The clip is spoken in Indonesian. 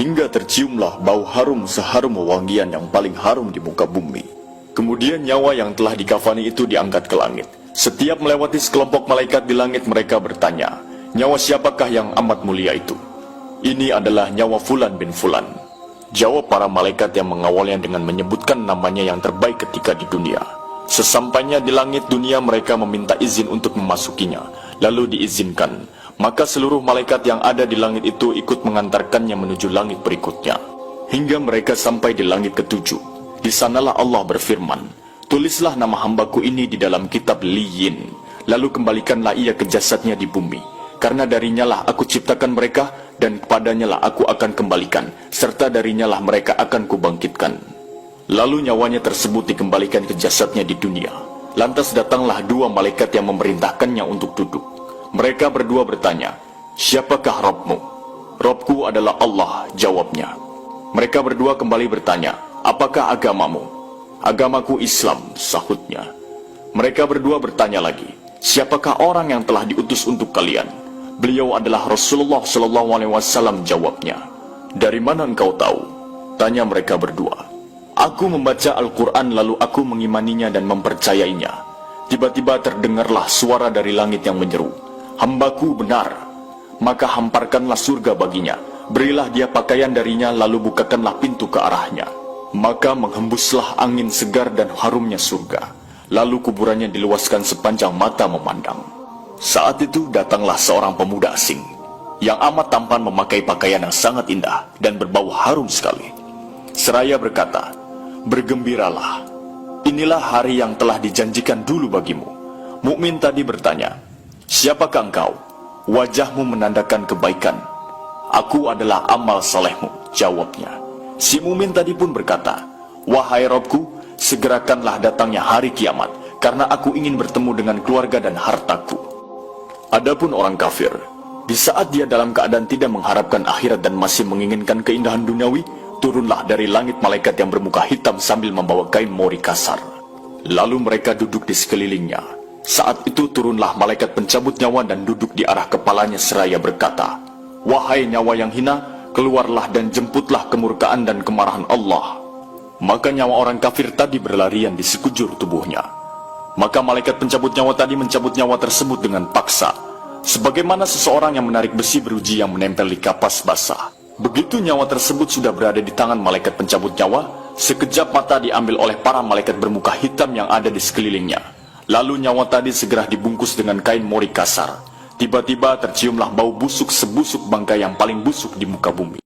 hingga terciumlah bau harum seharum wewangian yang paling harum di muka bumi. Kemudian nyawa yang telah dikafani itu diangkat ke langit. Setiap melewati sekelompok malaikat di langit, mereka bertanya, "Nyawa siapakah yang amat mulia itu?" "Ini adalah nyawa Fulan bin Fulan," jawab para malaikat yang mengawalnya dengan menyebutkan namanya yang terbaik ketika di dunia. Sesampainya di langit dunia, mereka meminta izin untuk memasukinya, lalu diizinkan. Maka seluruh malaikat yang ada di langit itu ikut mengantarkannya menuju langit berikutnya, hingga mereka sampai di langit ketujuh. Di sanalah Allah berfirman, "Tulislah nama hambaku ini di dalam kitab Liyin, lalu kembalikanlah ia ke jasadnya di bumi, karena darinya lah aku ciptakan mereka, dan kepadanya lah aku akan kembalikan, serta darinya lah mereka akan kubangkitkan." Lalu nyawanya tersebut dikembalikan ke jasadnya di dunia. Lantas datanglah dua malaikat yang memerintahkannya untuk duduk. Mereka berdua bertanya, "Siapakah Rabbmu?" "Rabbku adalah Allah," jawabnya. Mereka berdua kembali bertanya, "Apakah agamamu?" "Agamaku Islam," sahutnya. Mereka berdua bertanya lagi, "Siapakah orang yang telah diutus untuk kalian?" "Beliau adalah Rasulullah SAW," jawabnya. "Dari mana engkau tahu?" tanya mereka berdua. "Aku membaca Al-Quran lalu aku mengimaninya dan mempercayainya." Tiba-tiba terdengarlah suara dari langit yang menyeru, "Hambaku benar, maka hamparkanlah surga baginya, berilah dia pakaian darinya, lalu bukakanlah pintu ke arahnya." Maka menghembuslah angin segar dan harumnya surga, lalu kuburannya diluaskan sepanjang mata memandang. Saat itu datanglah seorang pemuda asing, yang amat tampan memakai pakaian yang sangat indah dan berbau harum sekali. Seraya berkata, "Bergembiralah, inilah hari yang telah dijanjikan dulu bagimu." Mukmin tadi bertanya, "Siapakah engkau?" "Wajahmu menandakan kebaikan." "Aku adalah amal salehmu," jawabnya. Si mukmin tadi pun berkata, "Wahai Rabbku, segerakanlah datangnya hari kiamat, karena aku ingin bertemu dengan keluarga dan hartaku." Adapun orang kafir, di saat dia dalam keadaan tidak mengharapkan akhirat dan masih menginginkan keindahan duniawi, turunlah dari langit malaikat yang bermuka hitam sambil membawa kain mori kasar. Lalu mereka duduk di sekelilingnya. Saat itu turunlah malaikat pencabut nyawa dan duduk di arah kepalanya seraya berkata, "Wahai nyawa yang hina, keluarlah dan jemputlah kemurkaan dan kemarahan Allah." Maka nyawa orang kafir tadi berlarian di sekujur tubuhnya. Maka malaikat pencabut nyawa tadi mencabut nyawa tersebut dengan paksa, sebagaimana seseorang yang menarik besi beruji yang menempel di kapas basah. Begitu nyawa tersebut sudah berada di tangan malaikat pencabut nyawa, sekejap mata diambil oleh para malaikat bermuka hitam yang ada di sekelilingnya. Lalu nyawa tadi segera dibungkus dengan kain mori kasar. Tiba-tiba terciumlah bau busuk sebusuk bangkai yang paling busuk di muka bumi.